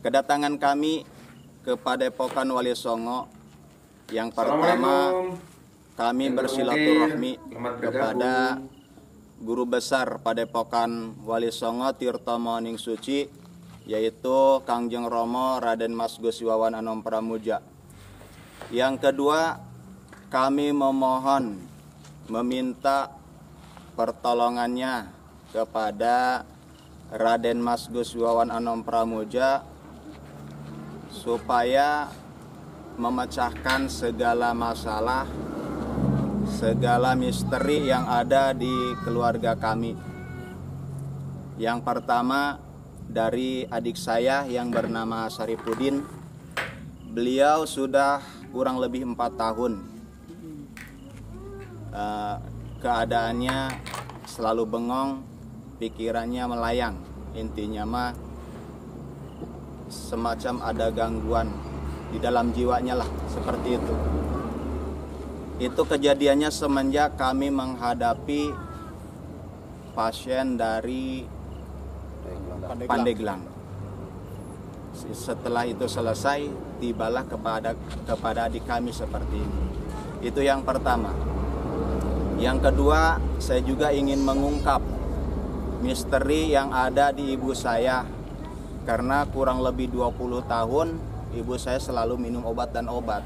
Kedatangan kami ke Padepokan Wali Songo yang pertama kami bersilaturahmi kepada guru besar Padepokan Wali Songo Tirto Moning Suci, yaitu Kangjeng Romo Raden Mas Gus Wawan Anom Pramuja. Yang kedua, kami memohon meminta pertolongannya kepada Raden Mas Gus Wawan Anom Pramuja supaya memecahkan segala masalah, segala misteri yang ada di keluarga kami. Yang pertama dari adik saya yang bernama Saripudin. Beliau sudah kurang lebih 4 tahun. Keadaannya selalu bengong, pikirannya melayang. Intinya mah semacam ada gangguan di dalam jiwanya lah, seperti itu. Itu kejadiannya semenjak kami menghadapi pasien dari Pandeglang. Setelah itu selesai, tibalah kepada adik kami seperti ini. Itu yang pertama. Yang kedua, saya juga ingin mengungkap misteri yang ada di ibu saya. Karena kurang lebih 20 tahun ibu saya selalu minum obat dan obat.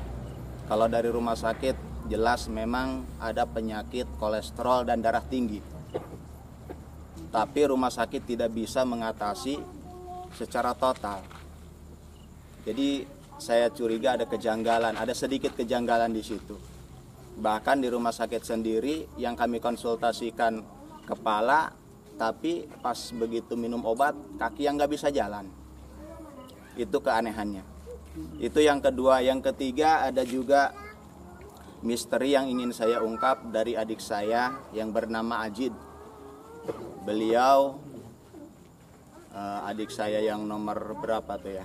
Kalau dari rumah sakit jelas memang ada penyakit kolesterol dan darah tinggi. Tapi rumah sakit tidak bisa mengatasi secara total. Jadi saya curiga ada kejanggalan, ada sedikit kejanggalan di situ. Bahkan di rumah sakit sendiri yang kami konsultasikan kepala, tapi pas begitu minum obat kaki yang nggak bisa jalan. Itu keanehannya. Itu yang kedua. Yang ketiga, ada juga misteri yang ingin saya ungkap dari adik saya yang bernama Ajid. Beliau adik saya yang nomor berapa tuh ya?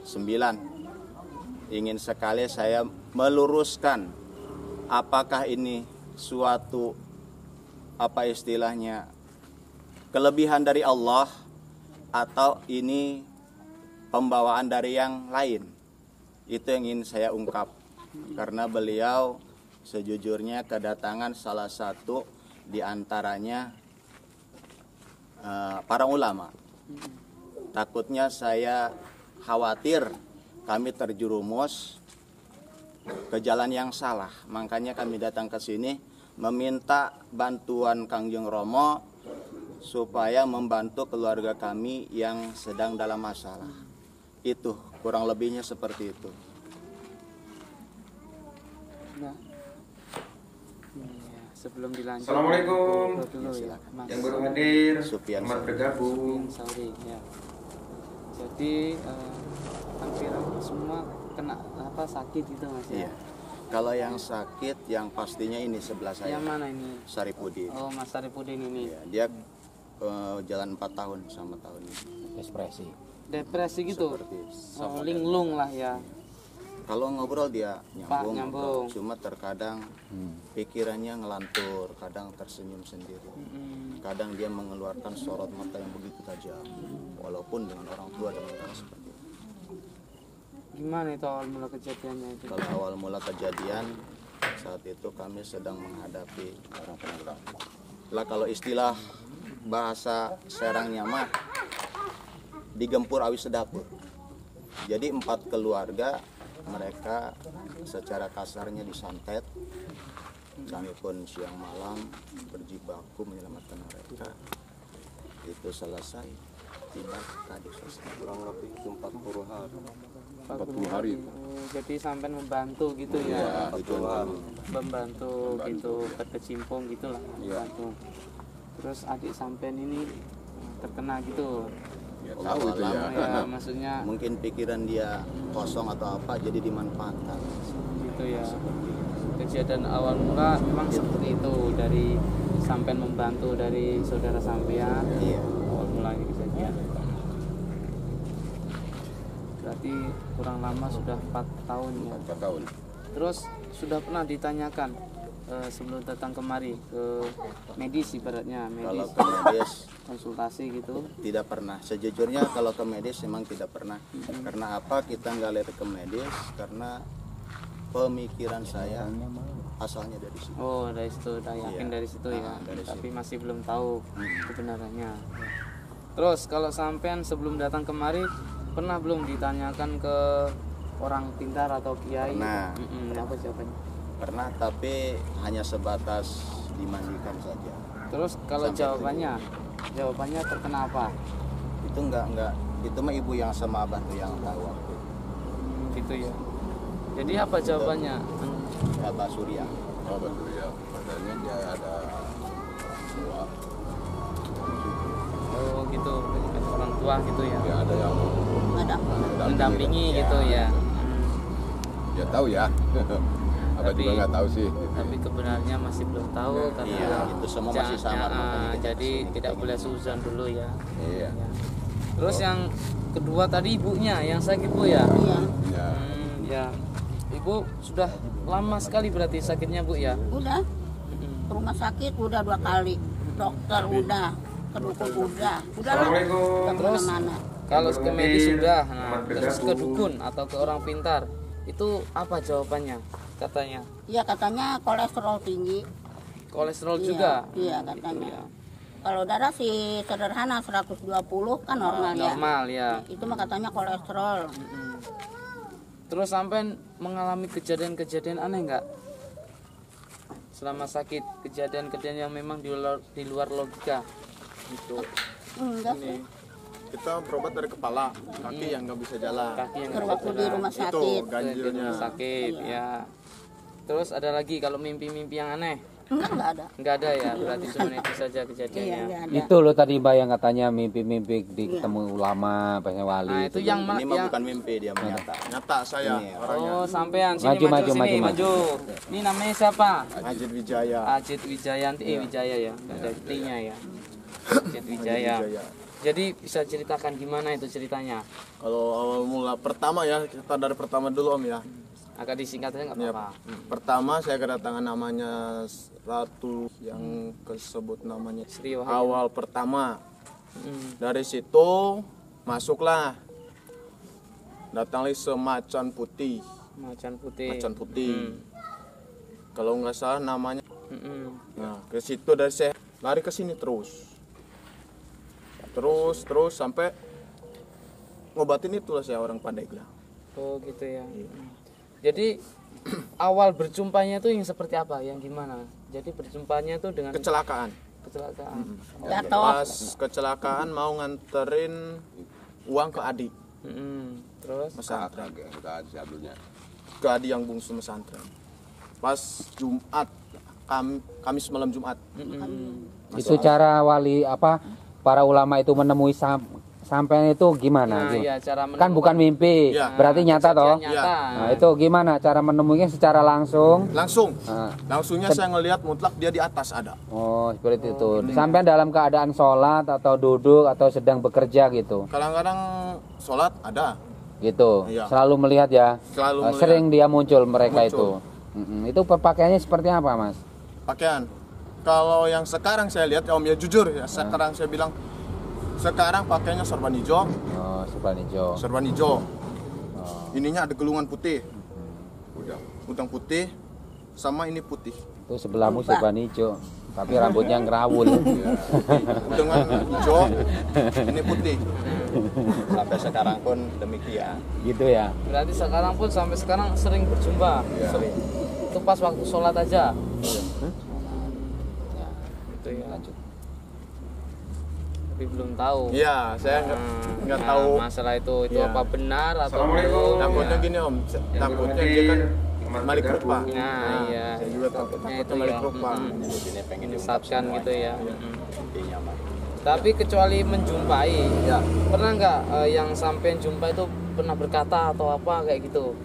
9. Ingin sekali saya meluruskan apakah ini suatu apa istilahnya kelebihan dari Allah atau ini pembawaan dari yang lain. Itu yang ingin saya ungkap. Karena beliau sejujurnya kedatangan salah satu di antaranya para ulama. Takutnya saya khawatir kami terjerumus ke jalan yang salah. Makanya kami datang ke sini meminta bantuan Kangjeng Romo supaya membantu keluarga kami yang sedang dalam masalah. Itu kurang lebihnya seperti itu. Nah, sebelum dilanjut, Assalamualaikum. Ya, Yang baru hadir, Supian selamat bergabung. Sorry, ya. Jadi hampir semua kena apa sakit gitu mas ya? Iya. Kalau yang sakit, yang pastinya ini sebelah saya. Yang mana ini? Saripudin. Oh, Mas Saripudin ini. Iya, dia jalan 4 tahun sama tahun ini. Depresi gitu. Seperti Oh, linglung lah ya. Kalau ngobrol dia nyambung, nyambung. Cuma terkadang pikirannya ngelantur, kadang tersenyum sendiri. Kadang dia mengeluarkan sorot mata yang begitu tajam, walaupun dengan orang tua dan orang seperti itu. Gimana itu awal mula kejadiannya itu? Kalau awal mula kejadian, saat itu kami sedang menghadapi orang penegak. Lah kalau istilah bahasa Serangnya mah digempur awis sedapur. Jadi 4 keluarga mereka secara kasarnya disantet. Kami pun siang malam berjibaku menyelamatkan mereka. Itu selesai. Tiba tadi selesai. Kurang lebih 40 hari. 40 hari. Jadi sampai membantu gitu ya. Membantu gitu berkecimpung gitulah. Membantu. Terus adik sampean ini terkena gitu. Tahu itu ya, maksudnya mungkin pikiran dia kosong atau apa jadi dimanfaatkan gitu ya. Kejadian awal mula memang seperti itu, dari sampean membantu dari saudara sampean. Iya. Awal mulanya kejadian. Berarti kurang lama sudah 4 tahun ya. 4 tahun. Terus sudah pernah ditanyakan sebelum datang kemari ke medis ibaratnya Kalau medis ke medis konsultasi gitu? tidak pernah. Sejujurnya kalau ke medis memang tidak pernah. Karena apa kita nggak lihat ke medis? Karena pemikiran saya asalnya dari situ. Oh dari situ udah yakin Iya. dari situ ya. Dari Tapi masih belum tahu kebenarannya. Terus kalau sampean sebelum datang kemari pernah belum ditanyakan ke orang pintar atau kiai? Pernah. Apa jawabannya? Pernah, tapi hanya sebatas dimandikan saja. Terus kalau Sampai jawabannya terkena apa? Itu enggak. Itu mah ibu yang sama abah tuh yang tahu waktu. Gitu ya. Jadi apa jawabannya? Abah Surya. Oh betul ya. Katanya dia ada tua. Oh gitu, orang tua gitu ya. Dia ada yang Mendampingi gitu ya. Dia tahu ya. Apa Tapi- juga nggak tahu sih. Tapi kebenarnya masih belum tahu karena Iya, itu semua masih samar, makanya kita jadi kesini, tidak kita boleh ingin. suzon dulu ya. Iya. Ya. Terus yang kedua tadi ibunya yang sakit Bu ya? Iya, Ya. Ya. Ibu sudah lama sekali berarti sakitnya Bu ya? udah ke rumah sakit udah 2 kali, dokter udah, ke dukun udah lah, Assalamualaikum. udah Terus kemana-mana. kalau ke medis sudah, nah, Selamat terus ke bergabung. dukun atau ke orang pintar itu apa jawabannya? Katanya Iya katanya kolesterol tinggi. kolesterol Iya, juga. iya, Gitu katanya. ya. Kalau darah sih sederhana 120 kan normal ya. Normal ya. Itu mah katanya kolesterol. Terus sampai mengalami kejadian-kejadian aneh nggak? Selama sakit, kejadian-kejadian yang memang di luar logika gitu. Enggak sih. Kita berobat dari kepala, kaki yang nggak bisa jalan. Kaki yang Ke nggak waktu bisa di jalan. rumah Itu sakit. Di ganjilnya. rumah sakit ya. Terus ada lagi kalau mimpi-mimpi yang aneh? Enggak ada. Nggak ada ya, berarti cuma itu saja Iya, kejadiannya. enggak ada. Itu loh tadi Mbak yang katanya mimpi-mimpi di ketemu ulama, banyak wali. Nah itu yang Ini mah yang bukan mimpi, dia menyata. Nyata saya Ini, orangnya. oh sampean sini Maju, sini maju. maju. Ini namanya siapa? Ajit Wijaya. Ajit Wijayanti, Wijaya ya, nggak ada T-nya ya. Ajit Wijaya. Wijaya. Jadi bisa ceritakan gimana itu ceritanya? Kalau awal mula pertama ya, kita dari pertama dulu Om ya. Agak disingkat aja nggak Ya, apa-apa. pertama saya kedatangan namanya Ratu yang kesebut namanya Sri Wahyuni. awal pertama. Hmm. Dari situ masuklah. Datanglah semacan putih, Macan putih. macan putih. Kalau nggak salah namanya. Mm-mm. Nah, ke situ dari saya lari ke sini terus sampai ngobatin itulah saya orang Pandeglang. Oh gitu ya. Jadi awal berjumpanya itu yang seperti apa? Yang gimana? Jadi berjumpanya itu dengan Kecelakaan. kecelakaan. Jatuh. Pas kecelakaan mau nganterin uang ke adik Mm-mm. Terus pesantren, Kita dulunya. ke adik yang bungsu pesantren. Pas Jumat, Kamis malam Jumat. Itu cara wali apa para ulama itu menemui sampean itu gimana? nah Gitu? ya cara Kan bukan mimpi, Iya. berarti nyata toh. nyata. Nah, itu gimana cara menemuinya secara langsung? Langsung, Nah, langsungnya saya ngelihat mutlak dia di atas ada. oh, seperti itu. Sampean dalam keadaan sholat atau duduk atau sedang bekerja gitu. Kadang-kadang sholat ada, Gitu. Iya. Selalu melihat ya. Selalu melihat. Sering dia muncul mereka Muncul. itu. Itu pakaiannya seperti apa, Mas? pakaian. Kalau yang sekarang saya lihat, Om ya jujur ya, sekarang saya bilang sekarang pakainya sorban hijau, Oh, serban hijau. sorban hijau. Oh. Ininya ada gelungan putih, udang putih, sama ini putih. Itu sebelahmu serban hijau, tapi rambutnya ngerawul. Dengan hijau, ini putih. Sampai sekarang pun demikian. Gitu ya. Berarti sekarang pun sampai sekarang sering berjumpa. Sering. Itu pas waktu sholat aja. Ya, itu ya. Lanjut. Tapi belum tahu. Iya, saya nggak tahu. masalah itu Iya. apa benar atau Assalamualaikum. belum. Takutnya Ya. gini Om, Yang takutnya berhati, dia kan selamat balik bergabung. rupa. Nah, iya. Saya juga Takutnya takutnya itu balik ya. rupa. Mm-mm. Di sini pengen diungkap Menyesatkan semuanya. gitu ya. Intinya mah. Tapi kecuali menjumpai, Ya, pernah nggak yang sampai jumpa itu pernah berkata atau apa kayak gitu?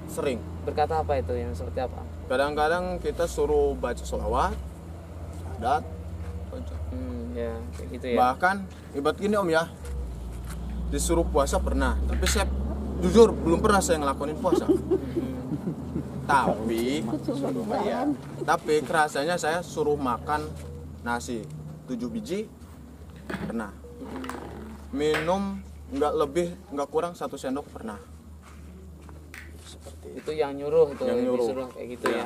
sering. Berkata apa itu yang seperti apa? Kadang-kadang kita suruh baca sholawat, syahadat, Ya kayak gitu ya. bahkan ibarat gini Om ya, disuruh puasa pernah, tapi saya jujur belum pernah saya ngelakonin puasa. Tapi kerasanya saya suruh makan nasi 7 biji pernah. Minum nggak lebih nggak kurang 1 sendok pernah. Itu yang nyuruh itu, Yang nyuruh. disuruh kayak gitu ya.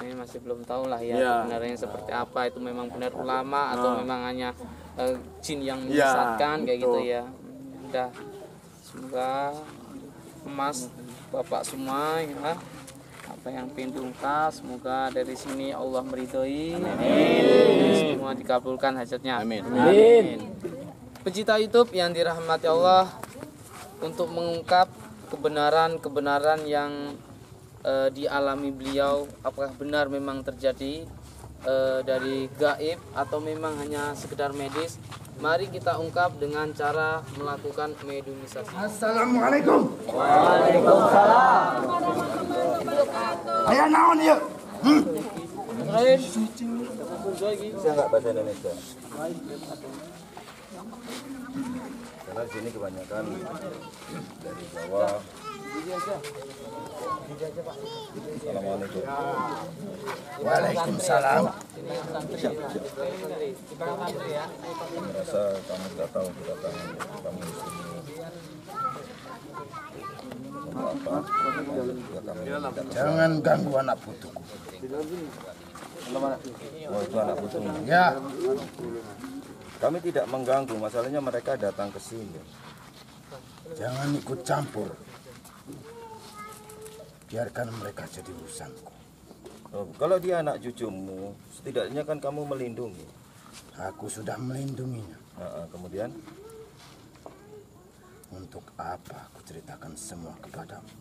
Masih belum tahu lah ya kebenarannya seperti apa, itu memang benar ulama atau memang hanya jin yang menyesatkan kayak gitu ya. Udah, semoga emas bapak semua ya, apa yang pengen diungkap semoga dari sini Allah meridhoi, semua dikabulkan hajatnya. Amin. Pecinta YouTube yang dirahmati Allah, untuk mengungkap kebenaran yang dialami beliau, apakah benar memang terjadi dari gaib atau memang hanya sekedar medis, mari kita ungkap dengan cara melakukan mediumisasi. Assalamualaikum. Waalaikumsalam. Ayah naon ya? Bisa nggak bahasa Indonesia? Karena di sini kebanyakan dari Jawa. Assalamualaikum. Waalaikumsalam. Merasa kamu tidak tahu kedatangan kamu di sini. Apa? Jangan ganggu anak putuku. Oh, itu anak putumu. Ya, Kami tidak mengganggu, masalahnya mereka datang ke sini. jangan ikut campur. Biarkan mereka jadi urusanku. Oh, kalau dia anak cucumu, setidaknya kan kamu melindungi. Aku sudah melindunginya. Kemudian, Untuk apa aku ceritakan semua kepadamu?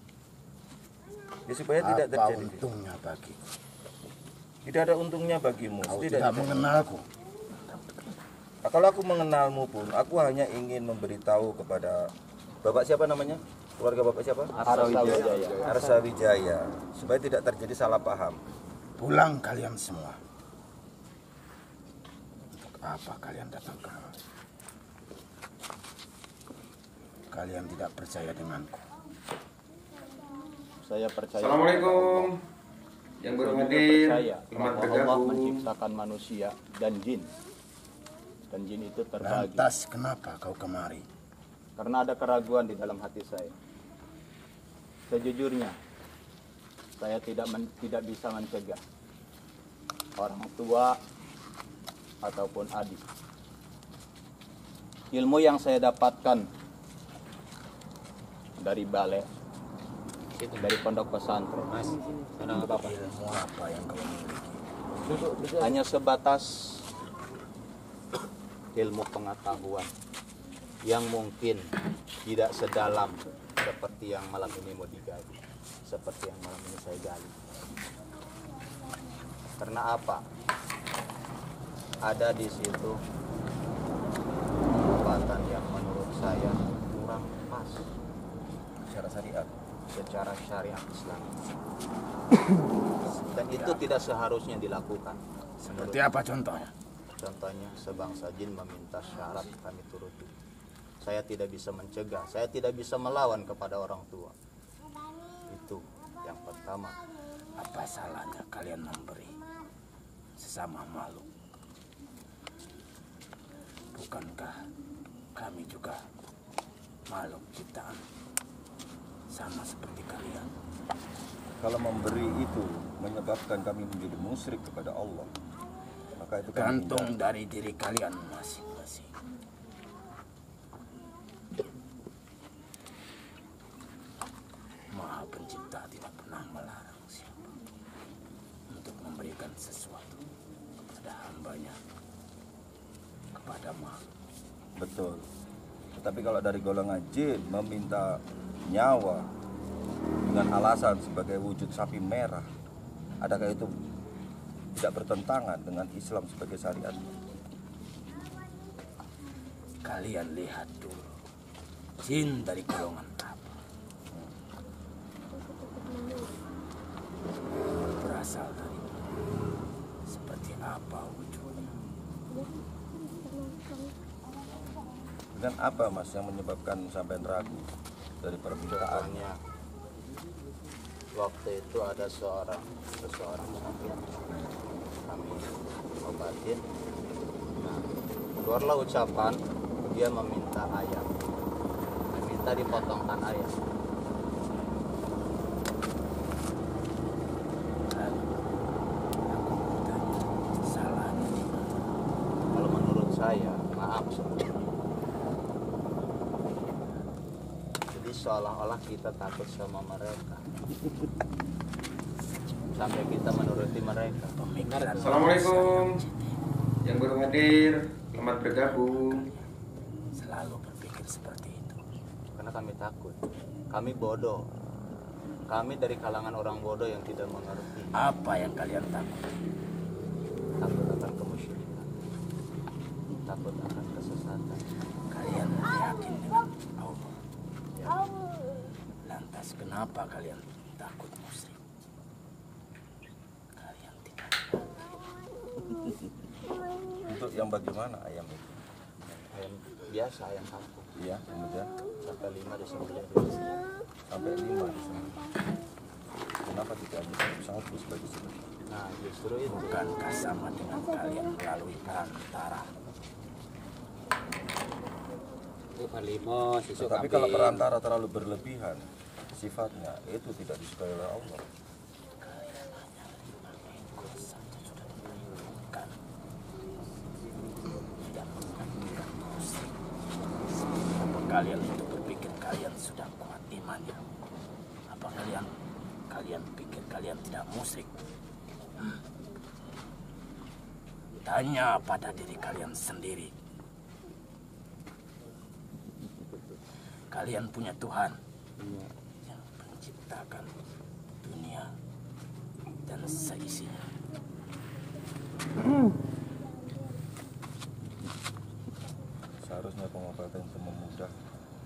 ya supaya tidak Apa terjadi. untungnya bagiku? Tidak ada untungnya bagimu. Kau setidaknya. tidak mengenalku. Nah, kalau aku mengenalmu pun, aku hanya ingin memberitahu kepada Bapak siapa namanya? Keluarga Bapak siapa? Arsa Wijaya. Supaya tidak terjadi salah paham. Pulang kalian semua. Untuk apa kalian datang kemari? Kalian tidak percaya denganku. Saya percaya. Assalamualaikum. Yang Saya juga berhadir, percaya selamat bahwa Allah bergabung. menciptakan manusia dan jin. Dan jin itu terbagi. Lantas kenapa kau kemari? Karena ada keraguan di dalam hati saya. Sejujurnya, saya tidak bisa mencegah orang tua ataupun adik. Ilmu yang saya dapatkan dari balai, dari pondok pesantren, Ilmu apa yang kau miliki? hanya sebatas ilmu pengetahuan yang mungkin tidak sedalam seperti yang malam ini mau digali, seperti yang malam ini saya gali. Karena apa? Ada di situ perbuatan yang menurut saya kurang pas Secara syariat. secara syariat Islam. Dan itu tidak seharusnya dilakukan. Seperti apa contohnya? Contohnya sebangsa jin meminta syarat kami turuti. Saya tidak bisa mencegah, saya tidak bisa melawan kepada orang tua. Itu yang pertama. Apa salahnya kalian memberi sesama makhluk? Bukankah kami juga makhluk ciptaan sama seperti kalian? Kalau memberi itu menyebabkan kami menjadi musyrik kepada Allah, maka itu kami Gantung dari diri kalian masing-masing. Maha Pencipta tidak pernah melarang siapa untuk memberikan sesuatu kepada hambanya, kepada makhluk. Betul. Tetapi kalau dari golongan jin meminta nyawa dengan alasan sebagai wujud sapi merah, adakah itu tidak bertentangan dengan Islam sebagai syariat? Kalian lihat dulu, jin dari golongan apa? Berasal dari seperti apa wujudnya? dengan apa Mas yang menyebabkan sampai ragu dari permintaan? Soalnya waktu itu ada seseorang sakit, kami obatin. Nah, keluarlah ucapan dia meminta ayam, meminta dipotongkan ayam. Kalau menurut saya, maaf sebenarnya. Jadi seolah-olah kita takut sama mereka, sampai kita menuruti mereka. Assalamualaikum yang baru hadir, selamat bergabung. Selalu berpikir seperti itu. Karena kami takut, kami bodoh, kami dari kalangan orang bodoh yang tidak mengerti. Apa yang kalian takut? Takut akan kemusyrikan, takut akan kesesatan. Kalian yakin dengan Allah. Lantas kenapa kalian takut musyrik? Kalian tidak Untuk yang bagaimana ayam itu? Ayam biasa, ayam kampung. Iya, kemudian Sampai 5 disembelih. sampai 5 di sana. Kenapa tidak hanya satu sebagai sedekah? Nah, justru itu. bukankah sama dengan kalian melalui perantara? Tapi kalau perantara terlalu berlebihan sifatnya, itu tidak disukai oleh Allah. Apa kalian itu berpikir kalian sudah kuat imannya? Apa kalian pikir kalian tidak musyrik? Tanya pada diri kalian sendiri. Kalian punya Tuhan yang menciptakan dunia dan seisinya. Seharusnya pengobatan itu memudah,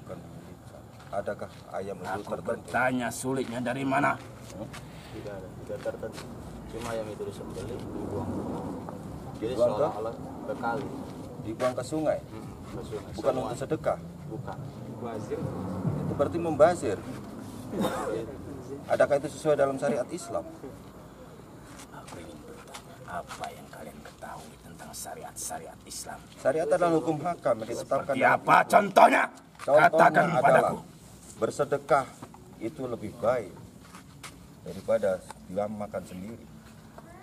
bukan menyulitkan. Adakah ayam itu Aku tertentu? bertanya sulitnya dari mana? Tidak ada, tidak tertentu. Cuma ayam itu disembelih, dibuang. Jadi Dibuang ke? seolah-olah ke kali. Dibuang ke sungai, Ke sungai. bukan Semua. untuk sedekah. Bukan. Itu berarti membazir. Adakah itu sesuai dalam syariat Islam? Aku ingin bertanya, apa yang kalian ketahui tentang syariat-syariat Islam? Syariat adalah hukum hakam yang ditetapkan. Seperti apa contohnya? Katakan Contohnya padaku. adalah bersedekah itu lebih baik daripada dia makan sendiri.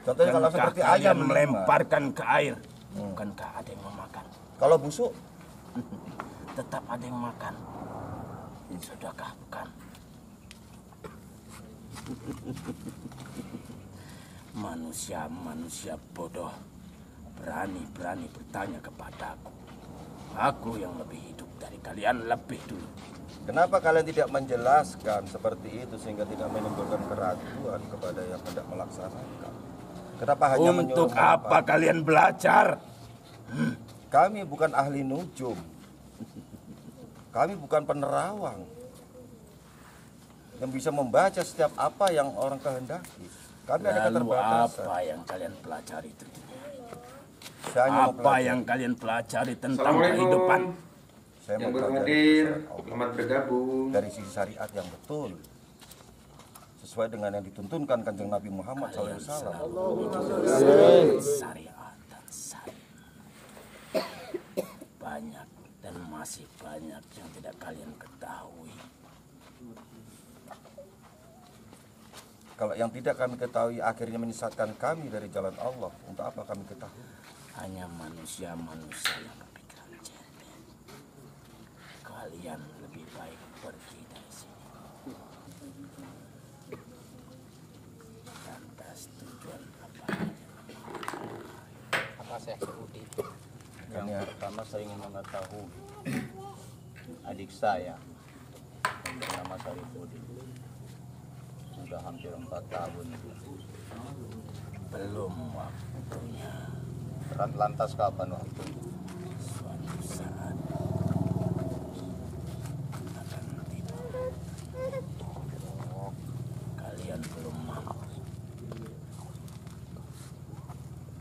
Contohnya kalau Bukankah seperti kalian ayam melemparkan ke air, bukankah ada yang memakan? Kalau busuk, Tetap ada yang makan. Sudahkah bukan? Manusia bodoh berani-berani bertanya kepadaku. Aku yang lebih hidup dari kalian lebih dulu. kenapa kalian tidak menjelaskan seperti itu sehingga tidak menimbulkan keraguan kepada yang hendak melaksanakan? Kenapa hanya Untuk menyuruh apa melempar? kalian belajar? Kami bukan ahli nujum. Kami bukan penerawang yang bisa membaca setiap apa yang orang kehendaki. Kami ada Lalu keterbatasan. apa yang kalian pelajari itu? Saya hanya Apa mempelajari. yang kalian pelajari tentang Assalamualaikum kehidupan? Saya yang baru mempelajari hadir, Allah selamat bergabung. dari sisi syariat yang betul, sesuai dengan yang dituntunkan Kanjeng Nabi Muhammad Kalian SAW. selalu syariat dan syariat. Banyak dan masih banyak yang tidak kalian ketahui. Kalau yang tidak kami ketahui akhirnya menyesatkan kami dari jalan Allah, untuk apa kami ketahui? Hanya manusia-manusia yang berpikiran jembek. Kalian lebih baik pergi dari sini. Lantas tujuan apa? Apa saya Budi? Yang pertama saya ingin mengetahui adik saya yang bernama Sarifudin. Sudah hampir 4 tahun. Belum waktunya. Lantas kapan waktu? Suatu saat akan tiba. Kalian belum mampu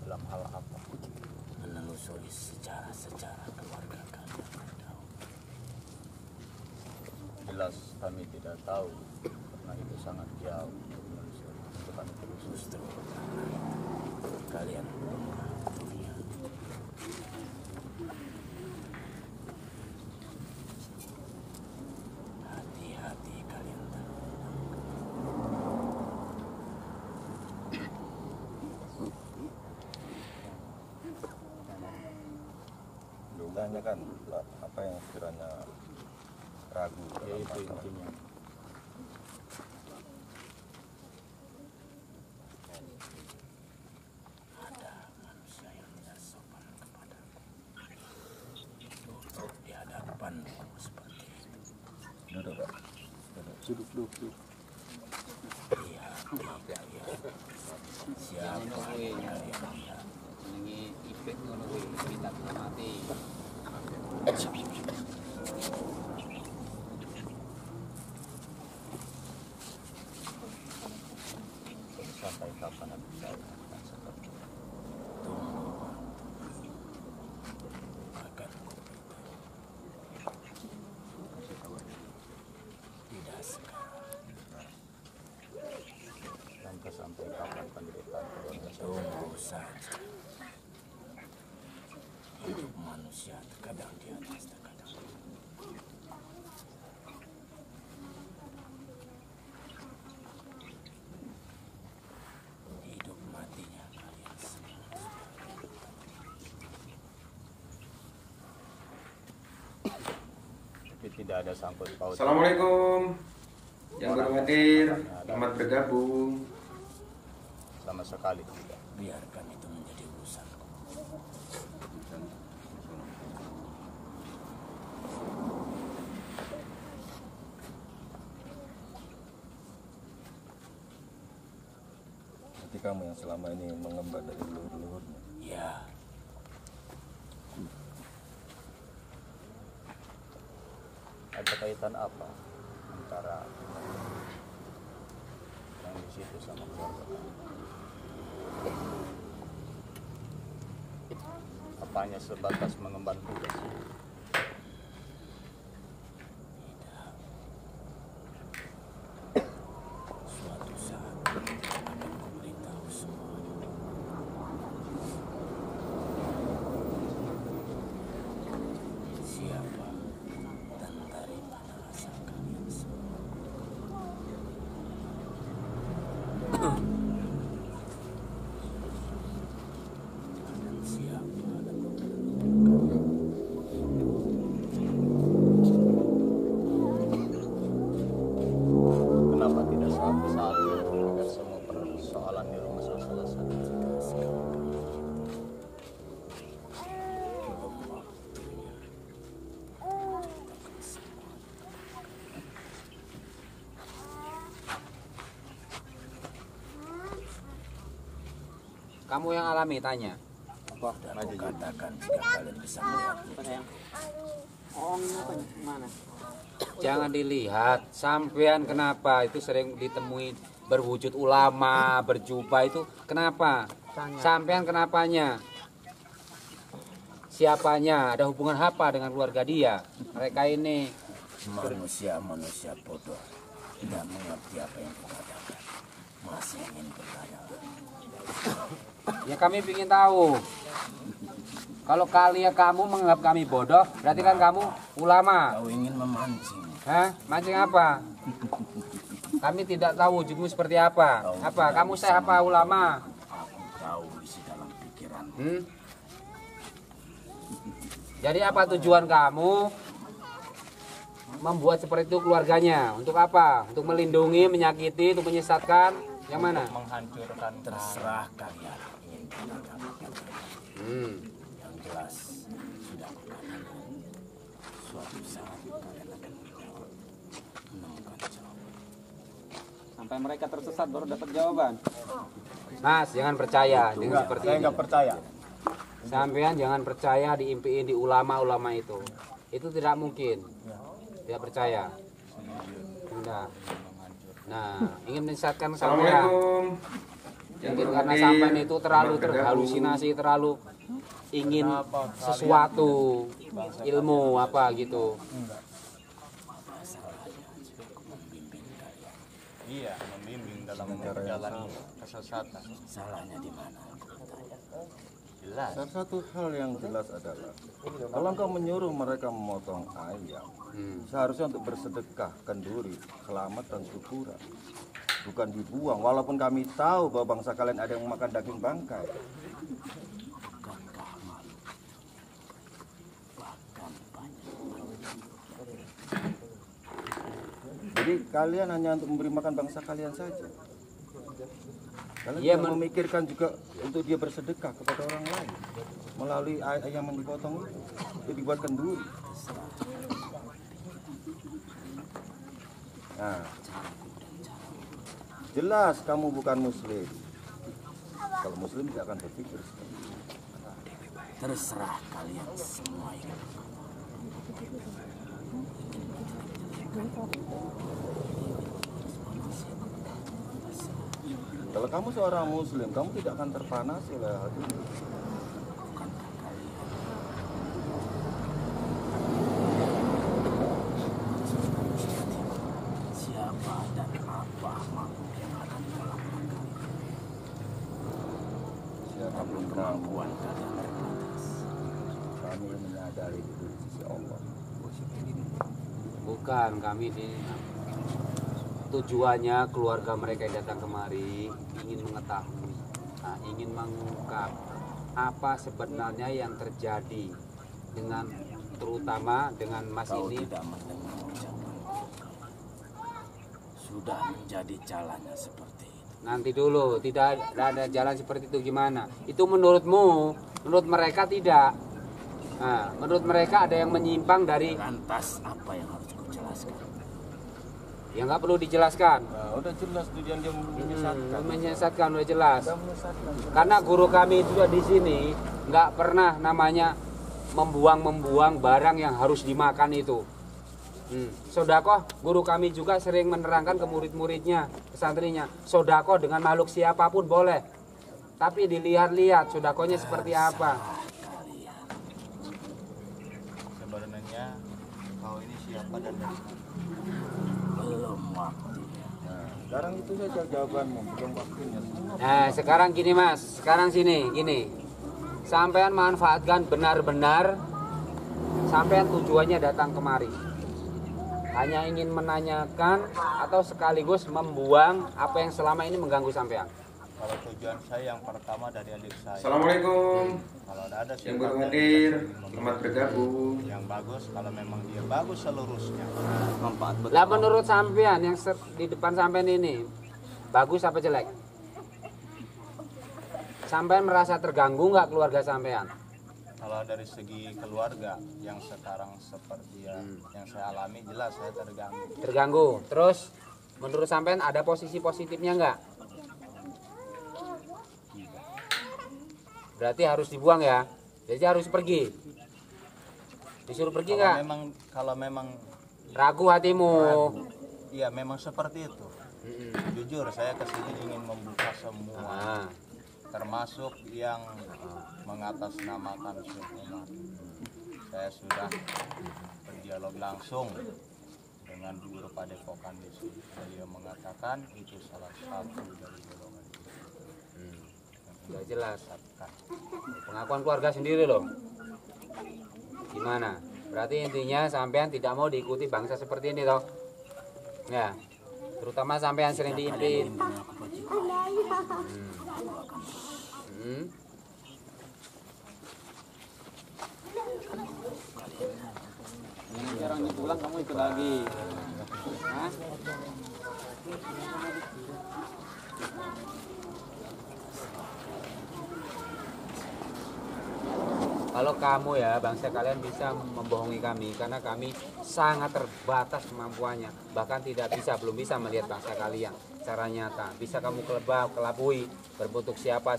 Dalam hal apa? menelusuri sejarah-sejarah keluarga kalian terdahulu. sebatas kami tidak tahu, karena itu sangat jauh untuk manusia. Itu kami terus Kalian hati-hati kalian. tanyakan apa yang sekiranya ragu dalam Itu masalah. intinya. Ada manusia yang tidak sopan kepadaku. Duduk di hadapanku seperti itu. Duduk, Pak. Duduk. Lihat kalian. Siapa yang kalian lihat? Ini efek ngono kuwi kita mati. Sampai kapan aku bisa akan seperti itu? Tunggu. Akan kuberitahu. Tidak sekarang. Sampai kapan penderitaan keluarga saya? Tunggu saja. Hidup manusia terkadang di atas, terkadang di bawah. Hidup matinya kalian semua. Tapi tidak ada sangkut paut. Assalamualaikum. Yang baru hadir, selamat bergabung. Sama sekali tidak. Biarkan itu menjadi urusanku. Berarti kamu yang selama ini mengemban dari leluhur-leluhurnya. Ya, Ada kaitan apa antara yang di situ sama keluarga kamu? Apa hanya sebatas mengemban tugas? suatu saat akan kuberitahu semuanya. Siapa dan dari mana asal kalian semua? Dan siapa dan Kenapa tidak satu-satu agar semua persoalan di rumah selesai? Kamu yang alami tanya. Sudah aku katakan jika kalian bisa melihat Oh, mana? Jangan dilihat. Sampean kenapa itu sering ditemui berwujud ulama, berjubah itu kenapa? Sampean kenapanya? Siapanya? Ada hubungan apa dengan keluarga dia? Mereka ini manusia bodoh, tidak mengerti apa yang kukatakan, masih ingin bertanya. ya kami ingin tahu. Kalau kamu menganggap kami bodoh, berarti kan kamu ulama. Kau ingin memancing. Hah? Mancing apa? Kami tidak tahu wujudmu seperti apa. Apa? Kamu saya apa ulama? Aku tahu isi dalam pikiran. Jadi apa tujuan kamu membuat seperti itu keluarganya? Untuk apa? Untuk melindungi, menyakiti, untuk menyesatkan? Yang mana? Menghancurkan Terserah kalian ingin katakan apa. Yang jelas sudah kukatakan. Suatu saat kalian akan menemukan jawaban. Sampai mereka tersesat baru dapat jawaban. Mas, jangan percaya dengan seperti Saya ini. nggak percaya. Sampean jangan percaya diimpiin di ulama-ulama itu. Itu tidak mungkin. Tidak percaya. Tidak. Nah, ingin menyesatkan sampean. Assalamualaikum. Yang Mungkin baru karena hadir, sampean itu terlalu selamat bergabung. terhalusinasi, terlalu ingin sesuatu ilmu apa gitu. Iya, membimbing dalam jalan kesesatan. Salahnya di mana? Jelas. Salah satu hal yang jelas adalah kalau engkau menyuruh mereka memotong ayam, seharusnya untuk bersedekah, kenduri, selamat dan syukuran, bukan dibuang. Walaupun kami tahu bahwa bangsa kalian ada yang makan daging bangkai. Bukankah malu? Bahkan banyak. Jadi kalian hanya untuk memberi makan bangsa kalian saja. Kalian Iya, tidak memikirkan juga untuk dia bersedekah kepada orang lain melalui ayam yang dipotong itu dibuat kenduri. Nah, jelas kamu bukan muslim. Kalau muslim tidak akan berpikir seperti itu. Terserah kalian semua ini. Kalau kamu seorang muslim, kamu tidak akan terpanasi oleh hal ini. Siapa dan apa makhluk yang ada di dalam neraka? Siapapun kamu, Kemampuan kalian terbatas. kami menyadari itu di sisi Allah. Bukan, kami di tujuannya keluarga mereka yang datang kemari ingin mengetahui, ingin mengungkap apa sebenarnya yang terjadi dengan terutama dengan Mas Kau ini. tidak mendengar ucapan. Sudah menjadi jalannya seperti itu. Nanti dulu, tidak ada jalan seperti itu gimana? Itu menurutmu, menurut mereka tidak. Nah, menurut mereka ada yang menyimpang dari. Lantas apa yang harus kujelaskan? Ya nggak perlu dijelaskan. Nah, udah jelas tujuan dia menyesatkan. Menyesatkan udah jelas. Udah menyesatkan. Karena guru kami juga di sini nggak pernah namanya membuang barang yang harus dimakan itu. Sodakoh, guru kami juga sering menerangkan ke murid-muridnya, ke santrinya, sodakoh dengan makhluk siapapun boleh, tapi dilihat-lihat sodakohnya seperti apa. Sebenarnya kau ini siapa dan dari mana? Belum waktunya. Nah, sekarang itu saja jawabanmu, belum waktunya. Nah sekarang gini Mas, sekarang sini, gini, sampean manfaatkan benar-benar, sampean tujuannya datang kemari. Hanya ingin menanyakan atau sekaligus membuang apa yang selama ini mengganggu sampean. Kalau tujuan saya yang pertama dari adik saya. Assalamualaikum. Kalau ada Yang baru hadir, selamat bergabung. yang bagus, kalau memang dia bagus seluruhnya. Lah menurut sampean yang di depan sampean ini bagus apa jelek? Sampean merasa terganggu nggak keluarga sampean? Kalau dari segi keluarga yang sekarang seperti yang saya alami, jelas saya terganggu. Terganggu. Terus menurut sampean ada posisi positifnya nggak? Berarti harus dibuang ya. Jadi harus pergi. Disuruh pergi nggak? Kalau memang Ragu hatimu. iya memang seperti itu. Jujur saya kesini ingin membuka semua, termasuk yang mengatasnamakan umat. Saya sudah berdialog langsung dengan guru padepokan di sini. Beliau mengatakan itu salah satu dari golongan itu. Sudah jelas. Pengakuan keluarga sendiri loh. Gimana? Berarti intinya sampean tidak mau diikuti bangsa seperti ini toh? Ya. Terutama sampean sering diimpiin. Jarang pulang kamu ikut lagi. Hah? Kalau kamu ya bangsa kalian bisa membohongi kami karena kami sangat terbatas kemampuannya, bahkan belum bisa melihat bangsa kalian secara nyata. Bisa kamu kelabui berbentuk siapa,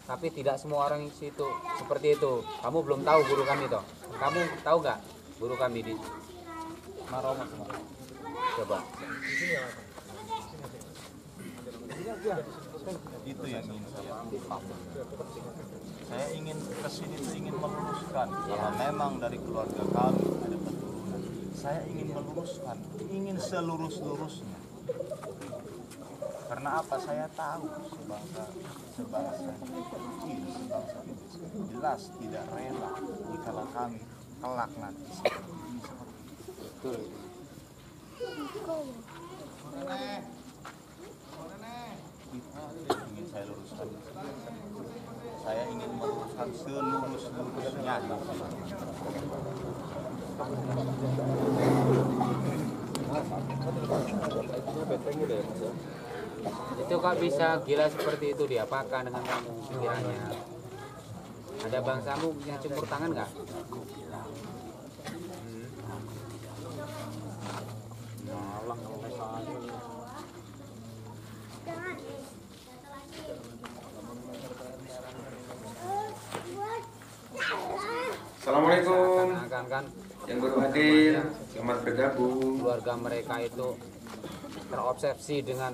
tapi tidak semua orang situ seperti itu. Kamu belum tahu guru kami toh. Kamu tahu nggak guru kami di Maromas? Coba. Itu yang ingin saya ungkap. Saya ingin kesini itu ingin meluruskan kalau memang dari keluarga kami ada keturunan. Saya ingin meluruskan, ingin selurus-lurusnya. Karena apa? Saya tahu sebangsa kecil, sebangsa jelas tidak rela jika kami kelak nanti seperti ini. Betul. Ingin saya luruskan. Saya ingin meluruskan selurus-lurusnya. Itu kok bisa gila seperti itu, diapakan dengan kamu pikirannya? Ada bangsamu yang campur tangan nggak? Assalamualaikum Kan yang baru hadir, selamat bergabung. keluarga mereka itu terobsesi dengan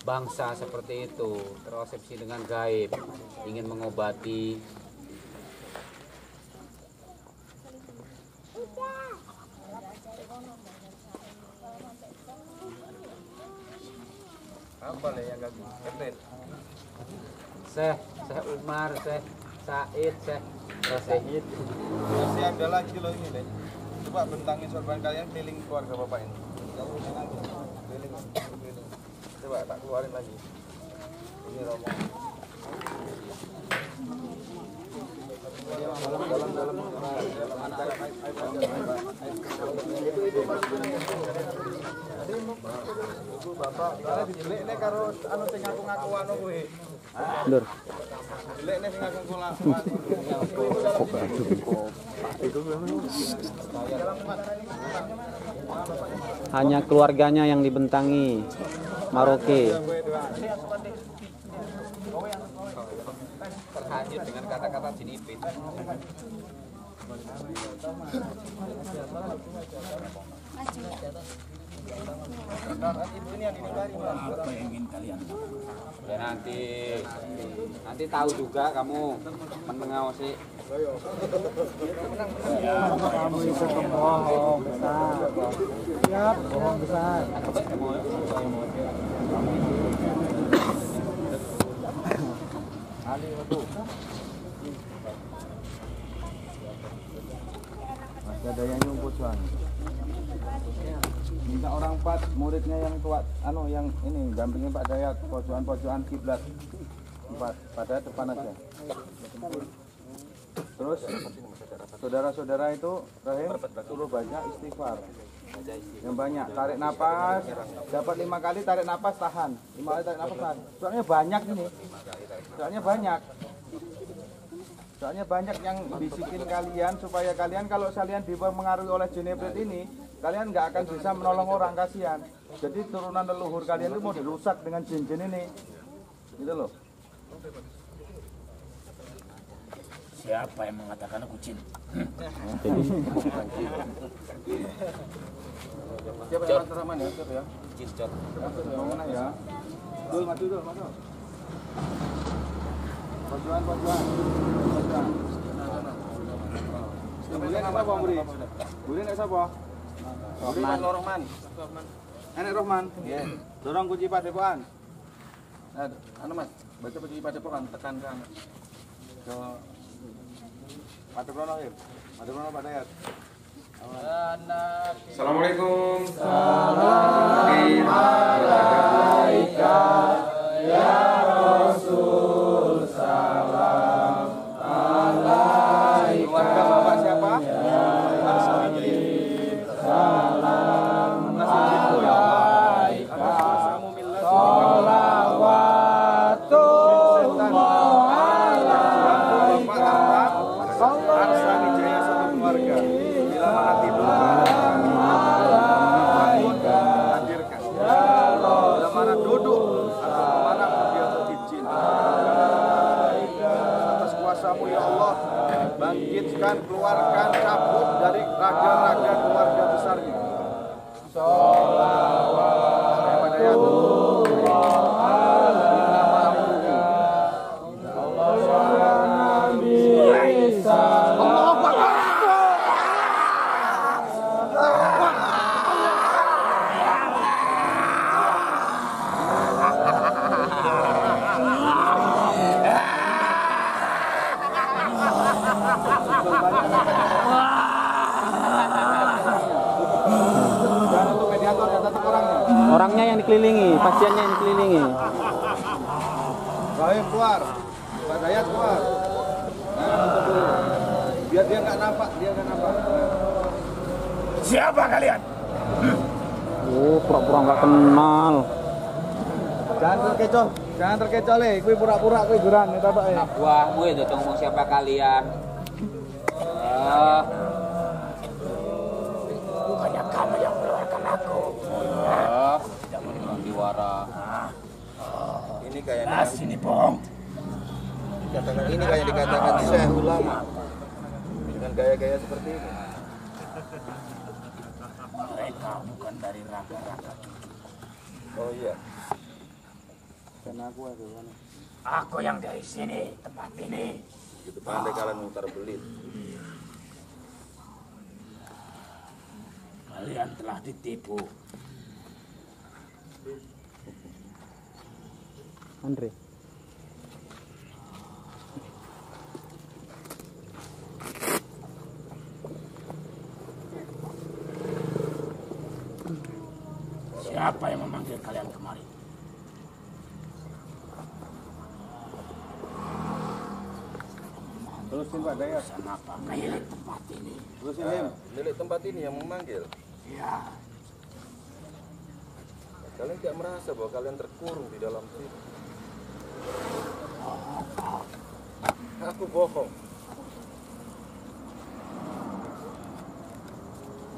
bangsa seperti itu, terobsesi dengan gaib, ingin mengobati. Apa nih yang ganggu? Syekh Umar, Syekh Said, Syekh Rasyid. Masih ada lagi loh ini deh. Coba bentangin sorban kalian keliling keluarga bapak ini. Kamu keliling. Coba tak keluarin lagi. Ini Romo. Bapak, dilek nek karo anu sing ngaku-ngaku anu kuwi. Lur. Dilek nek sing ngaku-ngaku. Hanya keluarganya yang dibentangi. Maroke. Terhanyut dengan kata-kata jinipin. Apa yang ingin kalian lakukan? Ya nanti tahu juga kamu mengawasi. Kamu itu pembohong besar. Siap, bohong besar. Ali itu. Masih ada yang nyumput Tuhan. Minta orang empat muridnya yang tua, yang ini dampingin Pak Dayat, pojokan kiblat 4 pada depan aja. Terus saudara-saudara itu Rahim suruh baca istighfar yang banyak, tarik napas, dapat 5 kali tarik napas tahan, 5 kali tarik napas tahan. Soalnya banyak yang bisikin kalian supaya kalian kalau kalian dipengaruhi oleh jin iblis ini, kalian nggak akan bisa menolong orang, kasihan. Jadi turunan leluhur kalian itu mau dirusak dengan jin-jin ini, gitu loh. Siapa yang mengatakan aku jin? Siapa yang antara mana ya? Siapa ya? Jin Jot. Mau mana ya? Dul, maju dul, masuk. Pojokan. Bulan apa Bang Buri? Bulan siapa? Rohman. Enek Rohman. Nggih. Dorong kunci padepokan. Nah, Mas, baca kunci padepokan tekan kan. Ke Padepokan akhir. Padepokan Pak Dayat. Assalamualaikum. Ya Rasul, salam alaika. Keluarga Bapak siapa? Salam alaika. Sholawatullah alaika. Arsani Jaya satu keluarga. Bila mana tidur alaika. Hadirkan. Bila mana duduk atau mana dia izin. Atas kuasamu ya Allah, bangkitkan, keluarkan, cabut dari raga-raga keluarga besarnya. Orangnya yang dikelilingi, pasiennya yang dikelilingi. Rahim keluar, Pak Dayat keluar. Nah, tutup dulu. Biar dia nggak nampak, Siapa kalian? Oh, pura-pura nggak kenal. Jangan terkecoh le, kui pura-pura kui guran, itu apa ya? Anak buahmu itu ngomong siapa kalian? Bukannya kamu yang mengeluarkan aku. Tidak mau sandiwara. Ini kayak Sini bohong. dikatakan Syekh ulama dengan gaya-gaya seperti ini. Mereka bukan dari raga-raga cucu. Oh iya. Aku yang dari sini, tempat ini. Gitu pandai kalian mutar belit. Kalian telah ditipu. Andre. Siapa yang memanggil kalian kemari? Terusin Pak Dayat. Kenapa milik tempat ini? Terusin milik tempat ini yang memanggil. Ya, Kalian tidak merasa bahwa kalian terkurung di dalam sini. Aku bohong.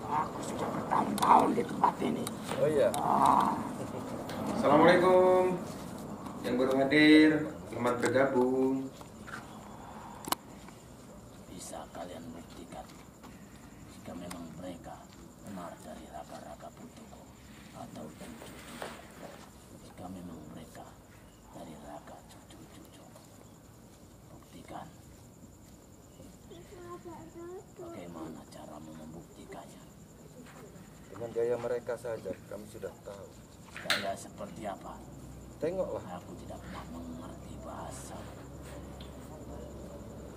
aku sudah bertahun-tahun di tempat ini. Oh iya. Assalamualaikum. Yang baru hadir, selamat bergabung. Bisa kalian buktikan jika memang mereka benar dari raga-raga putuku atau cucu. Jika memang mereka dari raga cucu-cucu, buktikan. Bagaimana caramu membuktikannya? Dengan gaya mereka saja kami sudah tahu. Gaya seperti apa? Tengoklah. Aku tidak pernah mengerti bahasa.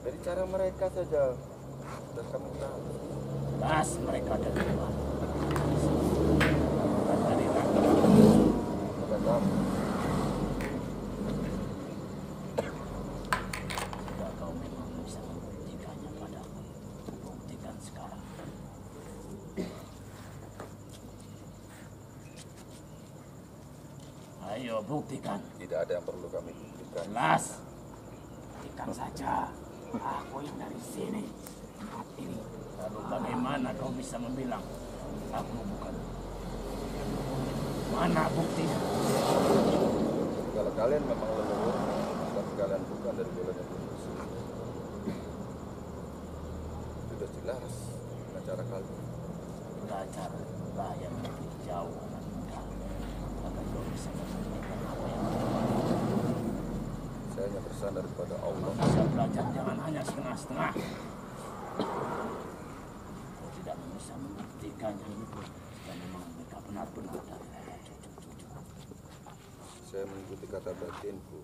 Dari cara mereka saja sudah kami tahu. Bahas mereka dari luar. Bukan dari raga. Pada kamu. Jika kau memang bisa membuktikannya padaku, buktikan sekarang. Ayo buktikan. Tidak ada yang perlu kami buktikan. Jelas. Buktikan saja. Aku yang dari sini, tempat ini. Lalu bagaimana kau bisa membilang aku bukan? Mana buktinya? Kalau kalian memang leluhur, tapi kalian bukan dari golongan Yunus. Sudah jelas dengan cara kalian. Belajar yang lebih jauh anak muda. Agar kau bisa membuktikan apa yang Saya hanya bersandar kepada Allah. bisa belajar, jangan hanya setengah-setengah. Kau tidak bisa membuktikannya jika memang mereka benar-benar dari raga cucu-cucu. Saya mengikuti kata batinku.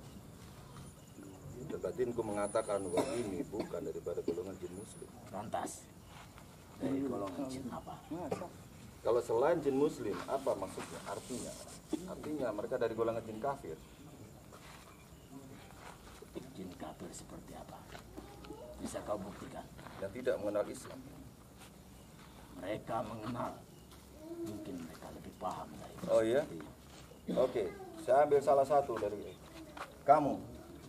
Dan batinku mengatakan bahwa ini bukan daripada golongan jin muslim. Lantas, dari golongan jin apa? Kalau selain jin muslim, apa maksudnya? Artinya mereka dari golongan jin kafir. Jin kafir seperti apa? Bisa kau buktikan? Yang tidak mengenal Islam. Mereka mengenal. Mungkin mereka lebih paham dari Oh iya? Oke, saya ambil salah satu dari kamu.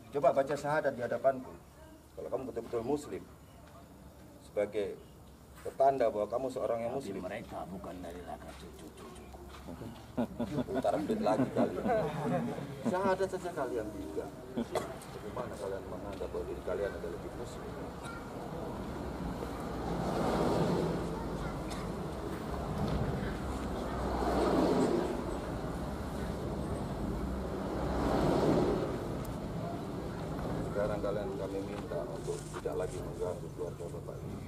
Coba baca syahadat di hadapanku. Kalau kamu betul-betul muslim. Sebagai petanda bahwa kamu seorang yang Tapi muslim. mereka bukan dari raga cucu-cucu. Putar belit lagi kalian. Syahadat saja kalian juga. Bagaimana kalian menganggap bahwa diri kalian adalah lebih muslim? Sekarang kami minta untuk tidak lagi mengganggu keluarga Bapak ini.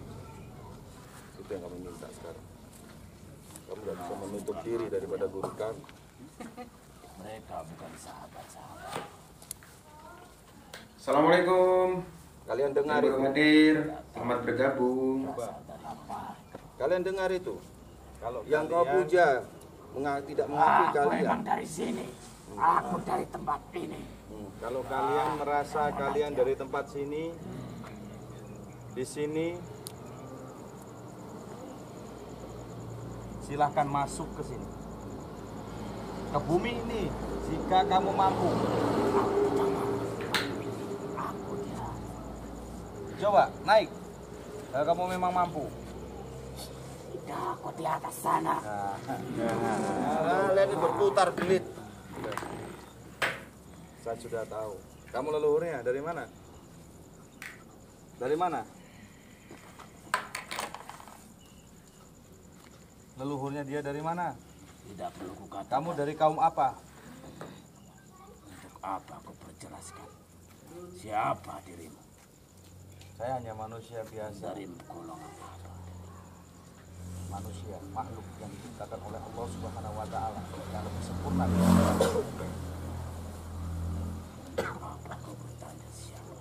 Itu yang kami minta sekarang. Kamu tidak bisa menutup diri daripada guru kami. Mereka bukan sahabat-sahabat. Assalamualaikum. Kalian dengar Yang itu? baru hadir, selamat bergabung. Kalian dengar itu? Kalau Yang kau kalian- puja tidak mengakui Aku kalian. memang dari sini. Aku dari tempat ini. Kalau kalian merasa kalian dari tempat sini, di sini, silahkan masuk ke sini, ke bumi ini, jika kamu mampu. Coba naik, kalau kamu memang mampu. Tidak, aku di atas sana. Kalian ini berputar belit. Saya sudah tahu. Kamu leluhurnya dari mana? Dari mana? Leluhurnya dia dari mana? Tidak perlu kukatakan. Kamu dari kaum apa? Untuk apa aku perjelaskan? Siapa dirimu? Saya hanya manusia biasa. Dari golongan apa? Manusia, makhluk yang diciptakan oleh Allah Subhanahu wa taala yang lebih sempurna. Apa kau bertanya siapa?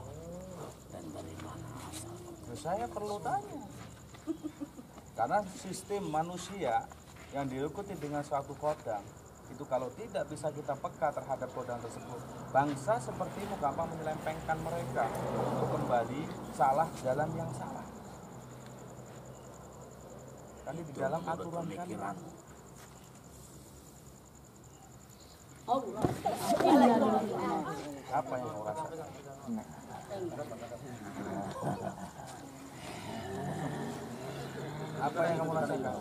Dan dari mana asalmu? Saya perlu tanya. Karena sistem manusia yang diikuti dengan suatu kodam itu kalau tidak bisa kita peka terhadap kodam tersebut, bangsa sepertimu gampang menyelempengkan mereka untuk kembali salah jalan yang salah. Kan di dalam aturan kan. Apa yang kau rasakan? Apa yang kamu rasakan?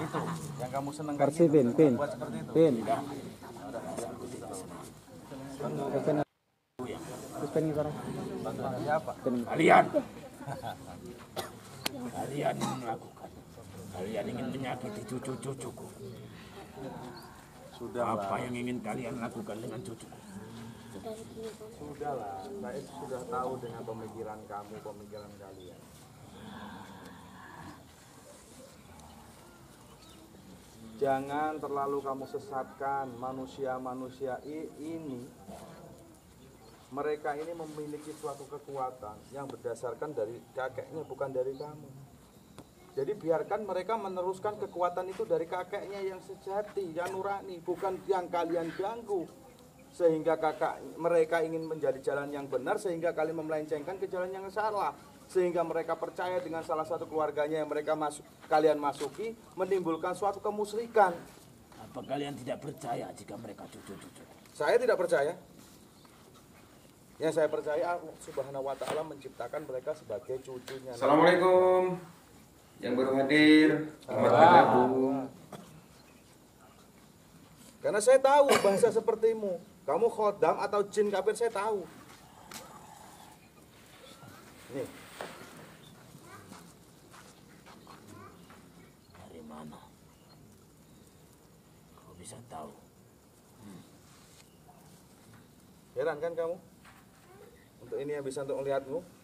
Itu yang kamu senangkan. Persi, Pin. Buat seperti itu. Pin. Bantuan siapa? Kalian. Kalian melakukan. Kalian ingin menyakiti cucu-cucuku. Apa yang ingin kalian lakukan dengan cucuku? Sudahlah, saya sudah tahu dengan pemikiran kamu, pemikiran kalian. Jangan terlalu kamu sesatkan manusia-manusia ini. Mereka ini memiliki suatu kekuatan yang berdasarkan dari kakeknya, bukan dari kamu. Jadi biarkan mereka meneruskan kekuatan itu dari kakeknya yang sejati, yang nurani, bukan yang kalian ganggu. Sehingga mereka ingin menjadi jalan yang benar, sehingga kalian melencengkan ke jalan yang salah. Sehingga mereka percaya dengan salah satu keluarganya yang kalian masuki, menimbulkan suatu kemusyrikan. Apa kalian tidak percaya jika mereka cucu-cucu? Saya tidak percaya. Yang saya percaya Allah Subhanahu wa taala menciptakan mereka sebagai cucunya. Assalamualaikum. Yang baru hadir, selamat bergabung. Karena saya tahu bangsa sepertimu. Kamu khodam atau jin kafir saya tahu. Nih. Dari mana? Kau bisa tahu? Heran kan kamu? Untuk ini yang bisa untuk melihatmu?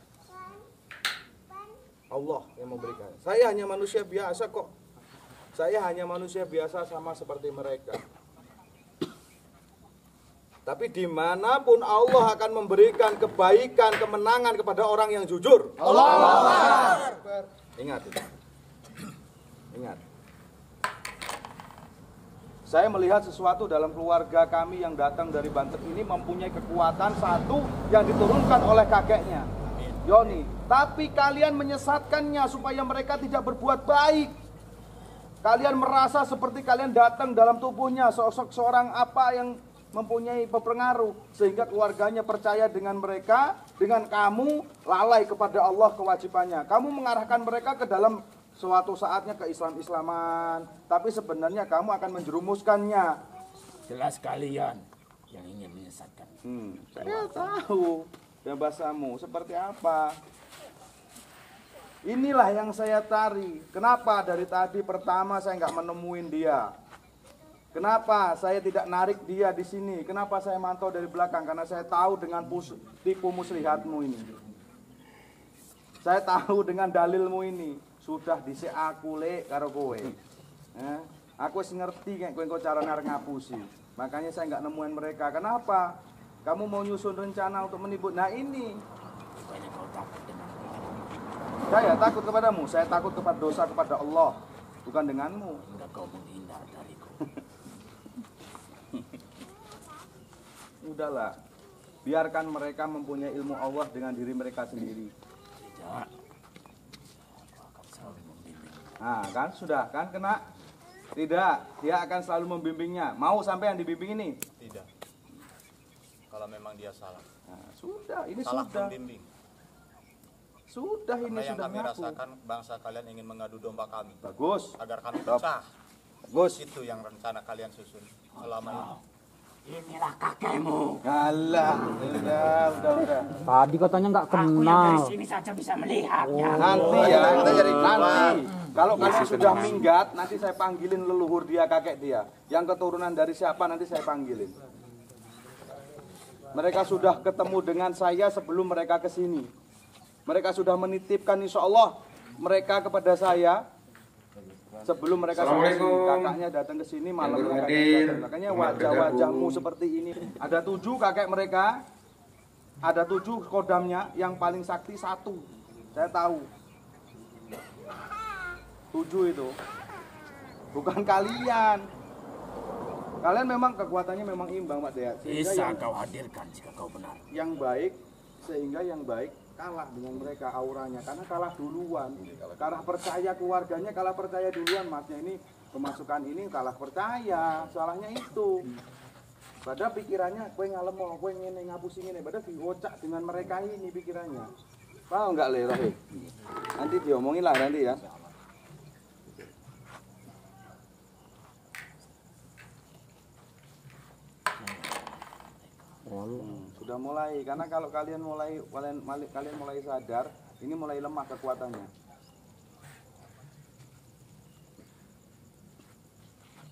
Allah yang memberikan. Saya hanya manusia biasa kok. Saya hanya manusia biasa sama seperti mereka. Tapi dimanapun Allah akan memberikan kebaikan, kemenangan kepada orang yang jujur. Allah. Ingat itu. Ingat. Saya melihat sesuatu dalam keluarga kami yang datang dari Banten ini mempunyai kekuatan satu yang diturunkan oleh kakeknya, Yoni. Tapi kalian menyesatkannya supaya mereka tidak berbuat baik. Kalian merasa seperti kalian datang dalam tubuhnya sosok seorang apa yang mempunyai pengaruh sehingga keluarganya percaya dengan mereka, dengan kamu lalai kepada Allah kewajibannya. Kamu mengarahkan mereka ke dalam suatu saatnya ke Islam-Islaman, tapi sebenarnya kamu akan menjerumuskannya. Jelas kalian yang ingin menyesatkan. Saya tahu bahasamu seperti apa. Inilah yang saya cari. Kenapa dari tadi pertama saya nggak menemuin dia? Kenapa saya tidak narik dia di sini? Kenapa saya mantau dari belakang? Karena saya tahu dengan tipu muslihatmu ini. Saya tahu dengan dalilmu ini. Sudah dhisik aku lek karo kowe. Aku wis ngerti kayak kowe cara arep ngapusi. Makanya saya nggak nemuin mereka. Kenapa? Kamu mau nyusun rencana untuk menipu. Nah ini. Bukannya kau takut dengan Saya takut kepadamu. Saya takut kepada dosa kepada Allah. bukan denganmu. Enggak kau menghindar dariku. Udahlah, biarkan mereka mempunyai ilmu Allah dengan diri mereka sendiri. Tidak. Aku akan selalu membimbing. Nah, kan sudah kan kena? Tidak, dia akan selalu membimbingnya. Mau sampai yang dibimbing ini? Tidak. Kalau memang dia salah. Nah, sudah, ini Salah sudah. membimbing. Sudah ini Karena yang sudah kami ngaku. rasakan bangsa kalian ingin mengadu domba kami. Bagus. Agar kami Stop. pecah. Bagus. Itu yang rencana kalian susun selama ini. Inilah kakekmu. Alah, udah. Tadi katanya nggak Aku yang kenal. dari sini saja bisa melihatnya. Nanti ya, nanti. Kalau kalian sudah minggat, nanti saya panggilin leluhur dia, kakek dia. Yang keturunan dari siapa nanti saya panggilin. Mereka sudah ketemu dengan saya sebelum mereka ke sini. Mereka sudah menitipkan insya Allah mereka kepada saya sebelum mereka sampai sini. Kakaknya datang ke sini malam kakaknya wajah-wajahmu seperti ini. Ada 7 kakek mereka, ada 7 kodamnya, yang paling sakti 1. Saya tahu. 7 itu bukan kalian. Kalian memang kekuatannya memang imbang, Pak Dea. Bisa kau hadirkan jika kau benar. Yang baik, sehingga yang baik kalah dengan mereka auranya, karena kalah duluan. Kalah percaya keluarganya, kalah percaya duluan. Masnya ini pemasukan ini kalah percaya, salahnya itu. Padahal pikirannya kue ngalem mau kue ngene ngapusi ngene, padahal diocak dengan mereka ini pikirannya. Paham enggak Le Rohik? Nanti diomongin lah nanti ya. Sudah mulai, karena kalau kalian mulai sadar, ini mulai lemah kekuatannya.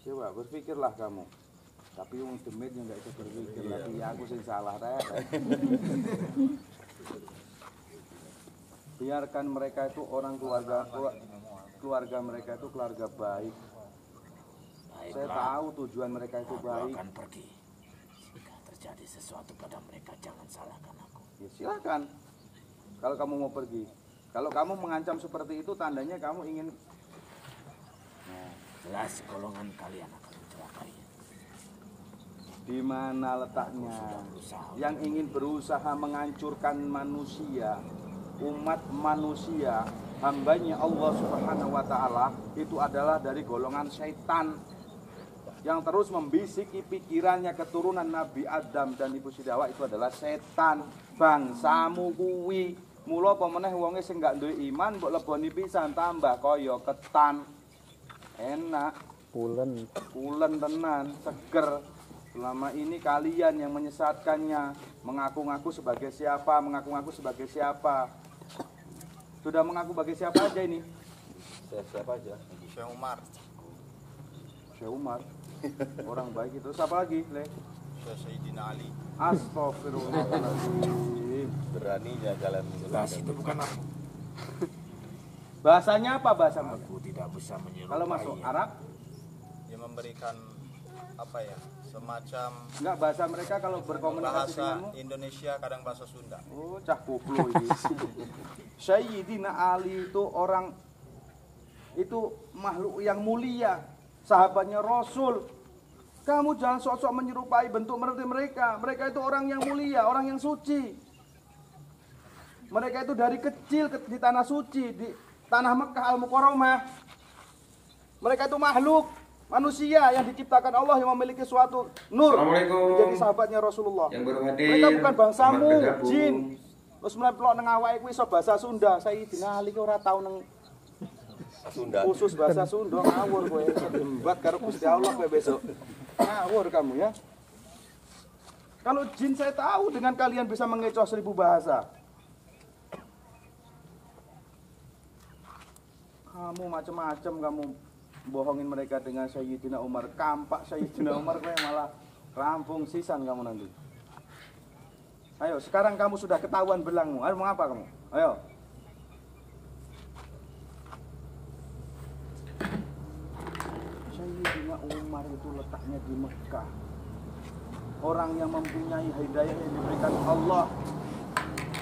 Coba berpikirlah kamu. Tapi wong demit yang nggak bisa berpikir lagi, aku sing salah teh. Biarkan mereka itu orang keluarga mereka itu keluarga baik. Saya tahu tujuan mereka itu baik. Akan pergi. Terjadi sesuatu pada mereka, jangan salahkan aku. Ya silakan. Kalau kamu mau pergi, kalau kamu mengancam seperti itu, tandanya kamu ingin. Nah, jelas golongan kalian akan mencelakai. Di mana letaknya? Yang ingin berusaha menghancurkan manusia, umat manusia, hambanya Allah Subhanahu Wa Taala, itu adalah dari golongan syaitan. Yang terus membisiki pikirannya keturunan Nabi Adam dan Ibu Siti Hawa itu adalah setan. Bangsamu kuwi. Mula apa meneh wonge sing gak duwe iman mbok leboni pisan tambah kaya ketan. Enak, pulen tenan, seger. Selama ini kalian yang menyesatkannya, mengaku-ngaku sebagai siapa, mengaku-ngaku sebagai siapa. Sudah mengaku sebagai siapa aja ini? Siapa aja? Syekh Umar. Syekh Umar. Orang baik itu. Siapa lagi, Le? Sayyidina Ali. Astagfirullahaladzim. Beraninya kalian Jelas itu bukan aku. Bahasanya apa bahasa mereka? Aku tidak bisa menyerupai. Kalau masuk Arab? Dia memberikan apa ya? Semacam Enggak, bahasa mereka kalau berkomunikasi bahasa denganmu? Indonesia, kadang bahasa Sunda. Oh, cah koplo ini. Sayyidina Ali itu orang, itu makhluk yang mulia, sahabatnya Rasul. Kamu jangan sok-sok menyerupai bentuk mereka. Mereka itu orang yang mulia, orang yang suci. Mereka itu dari kecil di tanah suci, di tanah Mekah Al-Mukarramah. Mereka itu makhluk manusia yang diciptakan Allah, yang memiliki suatu nur, menjadi sahabatnya Rasulullah. Yang baru hadir, Mereka bukan bangsamu, selamat bergabung. jin. Terus mulai pelok nang awake kuwi iso bahasa Sunda. Sayyidina Ali ki ora tau nang Sunda. khusus bahasa Sunda, ngawur kowe dembat karo Gusti Allah kowe besok. Ngawur kamu ya. Kalau jin saya tahu dengan kalian bisa mengecoh 1000 bahasa. Kamu macam-macam kamu bohongin mereka dengan Sayyidina Umar. Kampak Sayyidina Umar kowe malah rampung sisan kamu nanti. Ayo, sekarang kamu sudah ketahuan belangmu. Ayo, mau apa kamu? Ayo. Sayyidina Umar itu letaknya di Mekah. Orang yang mempunyai hidayah yang diberikan Allah.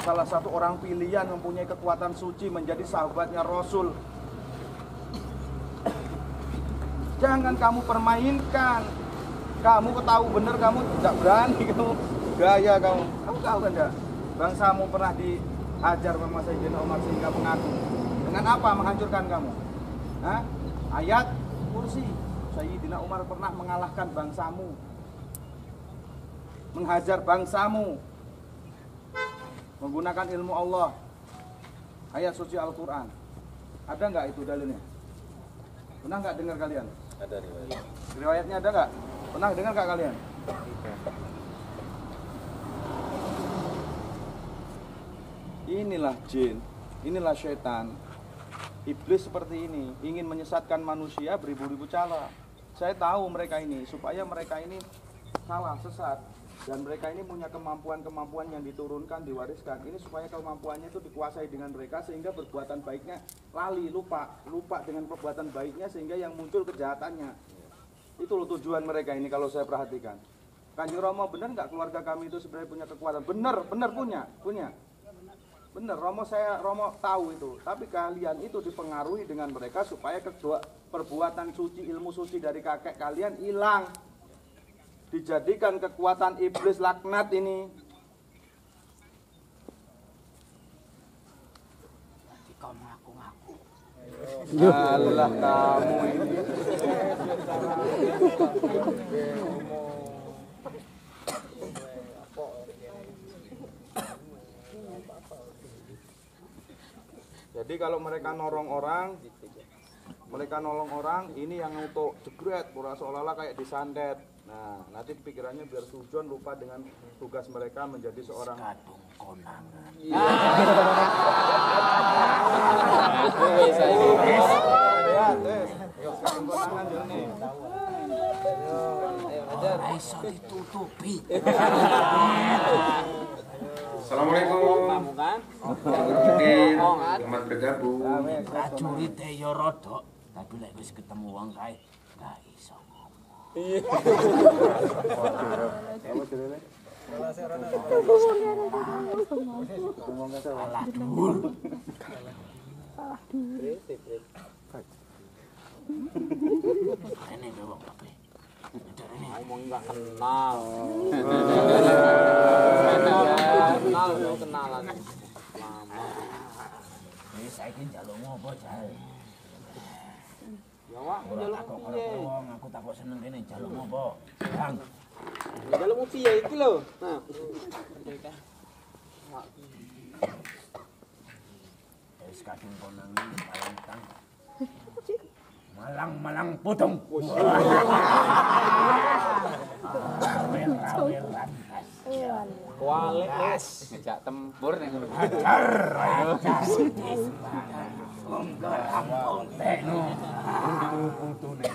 Salah satu orang pilihan mempunyai kekuatan suci menjadi sahabatnya Rasul. Jangan kamu permainkan. Kamu tahu bener, kamu tidak berani, kamu gaya kamu. Kamu tahu kan enggak? Bangsamu pernah diajar sama Sayyidina Umar sehingga mengaku. Dengan apa menghancurkan kamu? Hah? Ayat kursi. Sayyidina Umar pernah mengalahkan bangsamu, menghajar bangsamu menggunakan ilmu Allah. Ayat suci Al-Quran. Ada nggak itu dalilnya? Pernah nggak dengar kalian? Ada riwayat. Riwayatnya ada nggak? Pernah dengar nggak kalian? Inilah jin, inilah syaitan. Iblis seperti ini, ingin menyesatkan manusia beribu-ribu cara. Saya tahu mereka ini, supaya mereka ini salah, sesat. Dan mereka ini punya kemampuan-kemampuan yang diturunkan, diwariskan. Ini supaya kemampuannya itu dikuasai dengan mereka, sehingga perbuatan baiknya lali, lupa dengan perbuatan baiknya, sehingga yang muncul kejahatannya. Itu loh tujuan mereka ini kalau saya perhatikan. Kanjeng Romo, benar nggak keluarga kami itu sebenarnya punya kekuatan? Benar punya. Benar, Romo tahu itu. Tapi kalian itu dipengaruhi dengan mereka supaya kedua perbuatan suci, ilmu suci dari kakek kalian hilang. Dijadikan kekuatan iblis laknat ini. Kau mengaku-ngaku. Alah kamu ini. Jadi kalau mereka nolong orang, ini yang untuk jegret, seolah-olah kayak disandet. Nah, nanti pikirannya biar sujon, lupa dengan tugas mereka menjadi seorang Kadung konangan. Iso ditutupi. Assalamualaikum. Kamu kan? Selamat bergabung. Prajurit ya rodok, tapi lek wis ketemu wong kae gak iso ngomong. Salah dul. Ini bewok apa? Ngomong nggak kenal. Kenalan. Lama. Wis saiki njaluk ngopo jae? Ya wak, Ora njaluk takok piye? karo wong, aku takok seneng kene njaluk ngopo? Bang, Njaluk piye iki lho. Nah. wis kadung konangan Valentang. Malang pudung. Kualik ngejak tempur ning ngono. Kampung tekno. Putune.